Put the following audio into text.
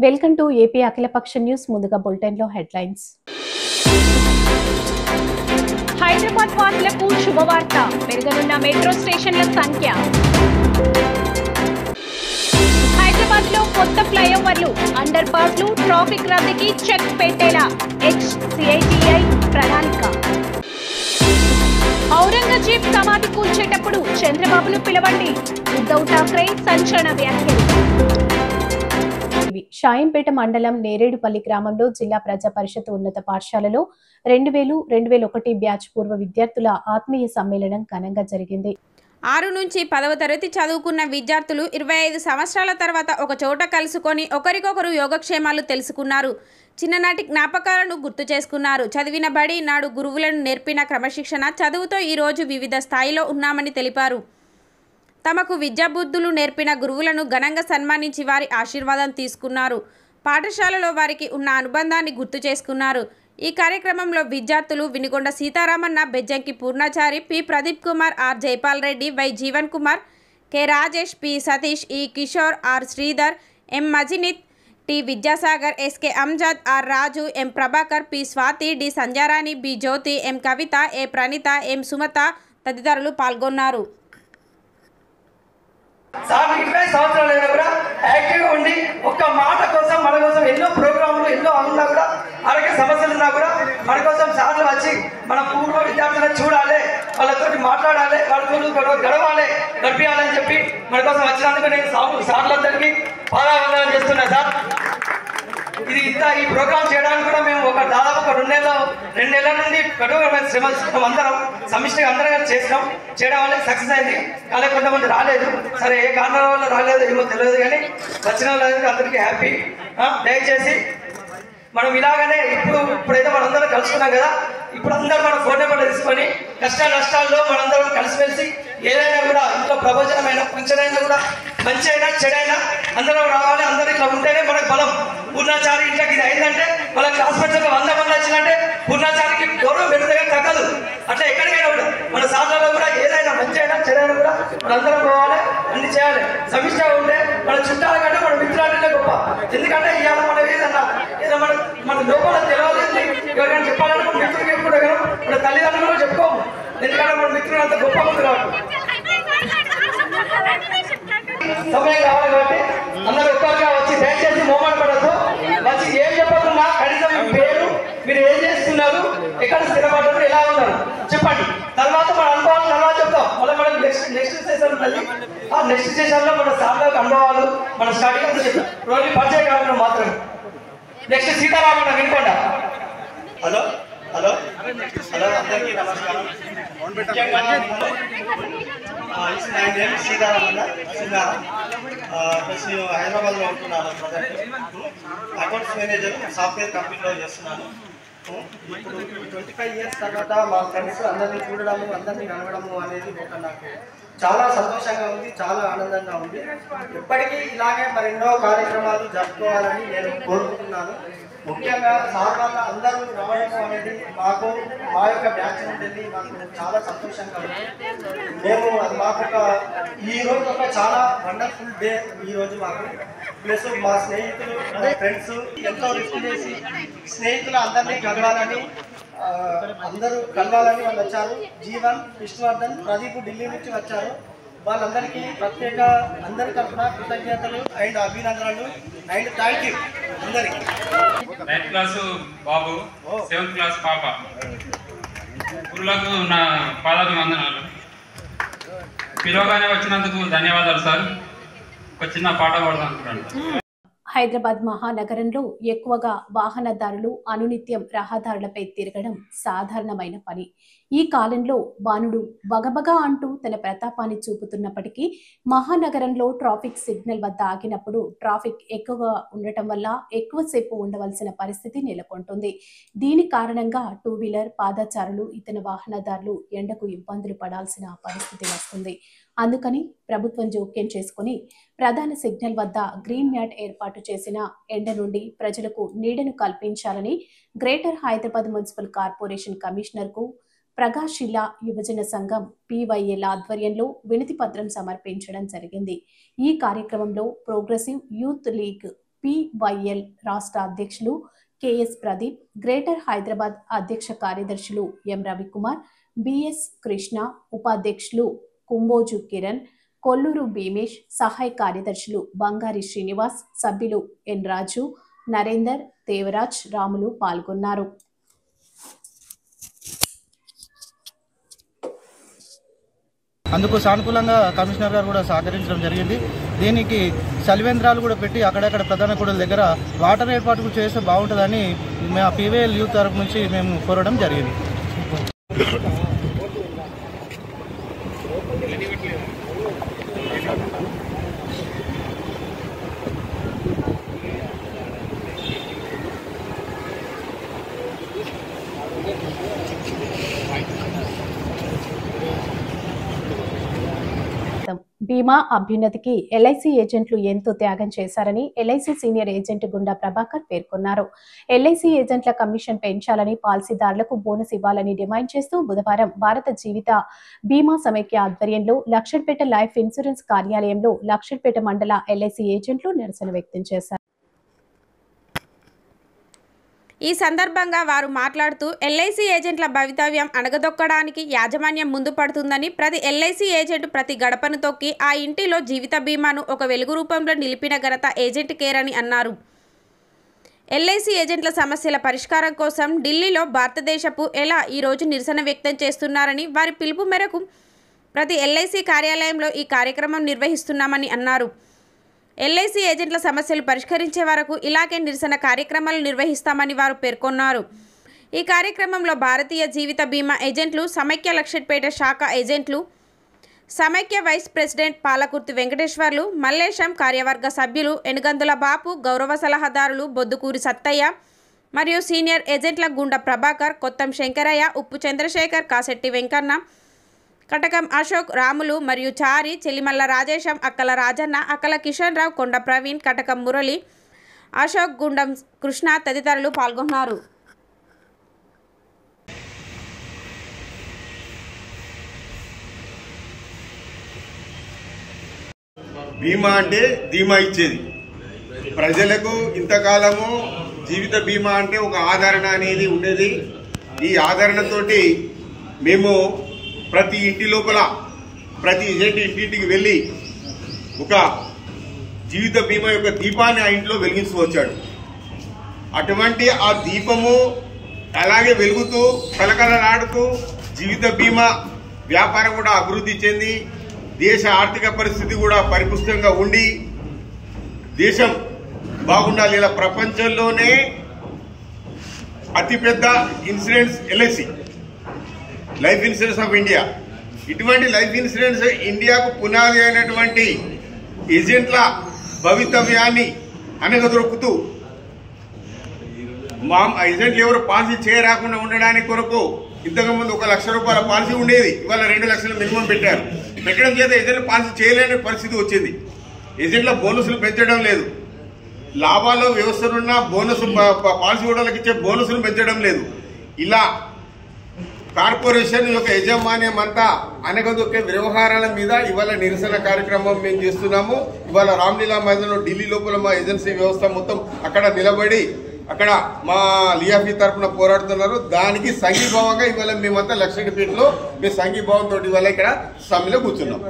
Welcome to AP అఖిలపక్ష news. ముందుగా bulletin లో హెడ్లైన్స్. హైదరాబాద్ వాసులకు శుభవార్త, పెరగనున్న మెట్రో స్టేషన్ల సంఖ్య. హైదరాబాద్ లో కొత్త ఫ్లైఓవర్లు, అండర్ పాస్లు, ట్రాఫిక్ రద్దీకి చెక్ పెట్టేలా HCITI ప్రణాళిక. ఔరంగజేబ్ సమాధి కూల్చేటప్పుడు చంద్రబాబును పిలవండి, ఉద్ధవ్ ఠాక్రే సంచలన వ్యాఖ్యలు. షాయంపేట మండలం నేరేడుపల్లి గ్రామంలో జిల్లా ప్రజా పరిషత్ ఉన్నత పాఠశాలలో 2000-2001 బ్యాచ్ పూర్వ విద్యార్థుల ఆత్మీయ సమ్మేళనం ఘనంగా జరిగింది. 6 నుంచి 10వ తరగతి చదువుకున్న విద్యార్థులు 25 సంవత్సరాల తర్వాత ఒక చోట కలుసుకొని ఒకరికొకరు యోగక్షేమాలు తెలుసుకున్నారు. చిన్ననాటి జ్ఞాపకాలను గుర్తు చేసుకున్నారు. చదివిన బడి నాడు గురువులను నేర్పిన క్రమశిక్షణ చదువుతో ఈరోజు వివిధ స్థాయిలో ఉన్నామని తెలిపారు. తమకు విద్యాబుద్ధులు నేర్పిన గురువులను ఘనంగా సన్మానించి వారి ఆశీర్వాదం తీసుకున్నారు. పాఠశాలలో వారికి ఉన్న అనుబంధాన్ని గుర్తు చేసుకున్నారు. ఈ కార్యక్రమంలో విద్యార్థులు Vinukonda Seetharamanna, Bejjanki Purnachari, P Pradeep Kumar, R Jaipal Reddy, Y Jeevan Kumar, K Rajesh, P Satish, E Kishore, R Sridhar, M Majinith, T Vidyasagar, SK Anjad, R Raju, M Prabhakar, P Swathi, D Sandhyarani, B Jyothi, M Kavitha, A Praneetha, M Sumatha తదితరులు పాల్గొన్నారు. సార్ 20 సంవత్సరాలైనా కూడా యాక్టివ్గా ఉండి ఒక్క మాట కోసం మన కోసం ఎన్నో ప్రోగ్రాంలు ఎన్నో ఉన్నా కూడా ఆరోగ్య సమస్యలు ఉన్నా కూడా మన కోసం సార్లు వచ్చి మన పూర్వ విద్యార్థులను చూడాలి, వాళ్ళతో మాట్లాడాలి, వాళ్ళతో గడిపించాలని చెప్పి మన కోసం వచ్చినందుకు నేను సార్లందరికీ పాదావందనం చేస్తున్నా సార్. ఇది ఈ ప్రోగ్రామ్ చేయడానికి కూడా మేము దాదాపు ఒక 2 నెలల నుండి అందరం సమిష్టిగా అందరం చేయడం వల్ల సక్సెస్ అయింది. కానీ కొంతమంది రాలేదు, సరే ఏ కారణాల వల్ల రాలేదు ఏమో తెలియదు, కానీ వచ్చిన వాళ్ళందరికీ అందరికీ హ్యాపీ. దయచేసి మనం ఇలాగనే ఇప్పుడైతే మనందరం కలుసుకున్నాం కదా, ఇప్పుడు అందరూ మన ఫోన్ నెంబర్ తీసుకొని కష్ట నష్టాల్లో మనందరం కలిసిమెలిసి ఏదైనా కూడా ఇంట్లో ప్రవచనమైన ఫంక్షన్ అయినా కూడా మంచి అయినా చెడైనా అందరం రావాలి. అందరూ ఇట్లా ఉంటేనే మనకు బలం. పూర్ణాచారి ఇంట్లోకి ఇది అయిందంటే వాళ్ళ క్లాస్మేట్స్లో 100 మంది వచ్చిందంటే పూర్ణాచారికి గౌరవం పెరుగుతాయి తగ్గదు. అట్లా ఎక్కడికైనా కూడా మన సాధనలో కూడా ఏదైనా మంచి అయినా చెడైనా కూడా మనందరం పోవాలి, అన్ని చేయాలి. సమిష్టిగా ఉంటే మన చుట్టాల కంటే మన మిత్రులంటే గొప్ప. ఎందుకంటే ఇవాళ మనం ఏదో మన లోపల తెలియలేదు ఎవరికైనా చెప్పాలంటే మన మిత్రులు చెప్పుకుంటాం, మన తల్లిదండ్రులు చెప్పుకోము. ఎందుకంటే మన మిత్రులు అంత గొప్ప ఉంది కాబట్టి సమయం కావాలి. కాబట్టి అందరూ ఒక్కరిగా వచ్చి దయచేసి మోమాట పడద్దు. వచ్చి ఏం చెప్పకుండా కనీసం మీ పేరు, మీరు ఏం చేస్తున్నారు, ఎక్కడ స్థిరపడ్డారు, ఎలా ఉన్నారు చెప్పండి. తర్వాత మన అనుభవాలు తర్వాత చెప్తాం. మళ్ళీ మనకి నెక్స్ట్ సెషన్ ఉంటుంది. ఆ నెక్స్ట్ సెషన్లో మన సార్లకు అనుభవాలు, మన స్టడీ రోజు పరిచయ కాలంలో మాత్రమే. Next Seetharamanna Vinukonda. Hello hello hello అందరికీ నమస్కారం. నేను సీతారామన్న సింగారం. ప్లస్ నేను హైదరాబాద్లో ఉంటున్నాను. ప్రజెంట్ అకౌంట్స్ మేనేజర్ సాఫ్ట్వేర్ కంపెనీలో చేస్తున్నాను. ఇప్పుడు 25 ఇయర్స్ తర్వాత మా ఫ్రెండ్స్ అందరినీ చూడడము, అందరినీ కలవడము అనేది నాకు చాలా సంతోషంగా ఉంది, చాలా ఆనందంగా ఉంది. ఇప్పటికీ ఇలాగే మరెన్నో కార్యక్రమాలు జరుపుకోవాలని నేను కోరుకుంటున్నాను. ముఖ్యంగా సార్ వల్ల అందరూ రావడం అనేది మాకు మా యొక్క బ్యాచ్ ఉంటుంది, మాకు చాలా సంతోషంగా ఉంది. మేము మాకు ఈరోజు ఒక చాలా వండర్ఫుల్ డే ఈరోజు మాకు. ప్లస్ మా స్నేహితులు, మా ఫ్రెండ్స్ ఎంతో రిస్క్ చేసి స్నేహితులు అందరినీ కలవాలని వాళ్ళు వచ్చారు. జీవన్, విష్ణువర్ధన్, ప్రదీప్ ఢిల్లీ నుంచి వచ్చారు. వాళ్ళందరికీ ప్రత్యేక అందరి తరఫున కృతజ్ఞతలు అండ్ అభినందనలు అండ్ థ్యాంక్ యూ అందరికీ. 9th క్లాసు బాబు, 7th క్లాస్ పాప, గురువులకు నా పాదాభివందనాలు. పిలవగానే వచ్చినందుకు ధన్యవాదాలు సార్. ఒక చిన్న పాట పాడదాం. హైదరాబాద్ మహానగరంలో ఎక్కువగా వాహనదారులు అనునిత్యం రహదారులపై తిరగడం సాధారణమైన పని. ఈ కాలంలో బాణుడు బగబగా అంటూ తన ప్రతాపాన్ని చూపుతున్నప్పటికీ మహానగరంలో ట్రాఫిక్ సిగ్నల్ వద్ద ఆగినప్పుడు ట్రాఫిక్ ఎక్కువగా ఉండటం వల్ల ఎక్కువసేపు ఉండవలసిన పరిస్థితి నెలకొంటుంది. దీని కారణంగా 2 వీలర్, పాదచారులు, ఇతర వాహనదారులు ఎండకు ఇబ్బందులు పడాల్సిన పరిస్థితి వస్తుంది. అందుకని ప్రభుత్వం జోక్యం చేసుకుని ప్రధాన సిగ్నల్ వద్ద గ్రీన్ మ్యాట్ ఏర్పాటు చేసిన ఎండ నుండి ప్రజలకు నీడను కల్పించాలని గ్రేటర్ హైదరాబాద్ మున్సిపల్ కార్పొరేషన్ కమిషనర్కు ప్రకాశిల యువజన సంఘం PYL ఆధ్వర్యంలో వినతి పత్రం సమర్పించడం జరిగింది. ఈ కార్యక్రమంలో ప్రోగ్రెసివ్ యూత్ లీగ్ పివైఎల్ రాష్ట్ర అధ్యక్షులు కెఎస్ ప్రదీప్, గ్రేటర్ హైదరాబాద్ అధ్యక్ష కార్యదర్శులు ఎం రవికుమార్, బిఎస్ కృష్ణ, ఉపాధ్యక్షులు కుంబోజు కిరణ్, కొల్లూరు భీమేష్, సహాయ కార్యదర్శులు బంగారి శ్రీనివాస్, సభ్యులు ఎన్ రాజు, నరేందర్, దేవరాజ్, రాములు పాల్గొన్నారు. అందుకు సానుకూలంగా కమిషనర్ గారు కూడా సహకరించడం జరిగింది. దీనికి చలివేంద్రాలు కూడా పెట్టి అక్కడక్కడ ప్రధాన కూడల దగ్గర వాటర్ ఏర్పాటు చేస్తే బాగుంటుందని మా పీవీఎల్ యూత్ తరఫు నుంచి మేము కోరడం జరిగింది. బీమా అభ్యున్నతికి ఎల్ఐసి ఏజెంట్లు ఎంతో త్యాగం చేశారని ఎల్ఐసి సీనియర్ ఏజెంట్ గుండా ప్రభాకర్ పేర్కొన్నారు. ఎల్ఐసి ఏజెంట్ల కమిషన్ పెంచాలని, పాలసీదారులకు బోనస్ ఇవ్వాలని డిమాండ్ చేస్తూ బుధవారం భారత జీవిత బీమా సమైక్య ఆధ్వర్యంలో లక్షడ్పేట లైఫ్ ఇన్సూరెన్స్ కార్యాలయంలో లక్షడ్పేట మండల ఎల్ఐసి ఏజెంట్లు నిరసన వ్యక్తం చేశారు. ఈ సందర్భంగా వారు మాట్లాడుతూ ఎల్ఐసి ఏజెంట్ల భవితవ్యం అణగదొక్కడానికి యాజమాన్యం ముందు పడుతుందని, ప్రతి ఎల్ఐసి ఏజెంట్ ప్రతి గడపను తొక్కి ఆ ఇంటిలో జీవిత బీమాను ఒక వెలుగు రూపంలో నిలిపిన ఘనత ఏజెంట్ కేర్ అని అన్నారు. ఎల్ఐసి ఏజెంట్ల సమస్యల పరిష్కారం కోసం ఢిల్లీలో భారతదేశపు ఎలా ఈరోజు నిరసన వ్యక్తం చేస్తున్నారని, వారి పిలుపు మేరకు ప్రతి ఎల్ఐసి కార్యాలయంలో ఈ కార్యక్రమం నిర్వహిస్తున్నామని అన్నారు. ఎల్ఐసి ఏజెంట్ల సమస్యలు పరిష్కరించే వరకు ఇలాగే నిరసన కార్యక్రమాలు నిర్వహిస్తామని వారు పేర్కొన్నారు. ఈ కార్యక్రమంలో భారతీయ జీవిత బీమా ఏజెంట్లు, సమైక్య లక్షడ్పేట శాఖ ఏజెంట్లు, సమైక్య వైస్ ప్రెసిడెంట్ పాలకుర్తి వెంకటేశ్వర్లు, మల్లేశం, కార్యవర్గ సభ్యులు ఎనుగందుల బాపు, గౌరవ సలహాదారులు బొద్దుకూరి సత్తయ్య మరియు సీనియర్ ఏజెంట్ల గుండా ప్రభాకర్, కొత్తం శంకరయ్య, ఉప్పు చంద్రశేఖర్, కాశెట్టి వెంకన్న, కటకం అశోక్, రాములు మరియు చారి, చెలిమల్ల రాజేశం, అక్కల రాజన్న, అక్కల కిషన్ రావు, కొండ ప్రవీణ్, కటకం మురళి, అశోక్, గుండం కృష్ణ తదితరులు పాల్గొన్నారు. బీమా అంటే ధీమా ఇచ్చేది. ప్రజలకు ఇంతకాలము జీవిత బీమా అంటే ఒక ఆదరణ అనేది ఉండేది. ఈ ఆదరణతోటి మేము ప్రతి ఇంటి లోపల ప్రతి ఏజెంట్ ఇంటింటికి వెళ్ళి ఒక జీవిత బీమా యొక్క దీపాన్ని ఆ ఇంట్లో వెలిగిస్తూ వచ్చాడు. అటువంటి ఆ దీపము అలాగే వెలుగుతూ కలకలలాడుతూ జీవిత బీమా వ్యాపారం కూడా అభివృద్ధి చెంది దేశ ఆర్థిక పరిస్థితి కూడా పరిపుష్టంగా ఉండి దేశం బాగుండాలి. ఇలా ప్రపంచంలోనే అతిపెద్ద insurance LIC, life insurance of India. ఇటువంటి లైఫ్ ఇన్సూరెన్స్ ఇండియాకు పునాది అయినటువంటి ఏజెంట్ల భవితవ్యాన్ని అనగదొరుకుతూ మా ఏజెంట్లు ఎవరు పాలసీ చేయరాకుండా ఉండడానికి కొరకు ఇంతకుముందు 1 లక్ష రూపాయల పాలసీ ఉండేది, ఇవాళ 2 లక్షలు మినిమం పెట్టారు. పెట్టడం చేత ఏజెంట్లు పాలసీ చేయలేని పరిస్థితి వచ్చింది. ఏజెంట్ల బోనసులు పెంచడం లేదు, లాభాల్లో వ్యవస్థలున్న బోనస్ పాలసీ హోల్డర్లకు ఇచ్చే బోనసులు పెంచడం లేదు. ఇలా కార్పొరేషన్ యొక్క యాజమాన్యం అంతా అనగదొక్కే వ్యవహారాల మీద ఇవాళ నిరసన కార్యక్రమం మేము చేస్తున్నాము. ఇవాళ రామ్లీలా మైదానంలో ఢిల్లీ లోపల మా ఏజెన్సీ వ్యవస్థ మొత్తం అక్కడ నిలబడి అక్కడ మా లియాఫీ తరఫున పోరాడుతున్నారు. దానికి సంఘీభావంగా ఇవాళ మేమంతా లక్షడ్పేటలో మేము సంఘీభావంతో ఇవాళ ఇక్కడ సమ్మెలో కూర్చున్నాం.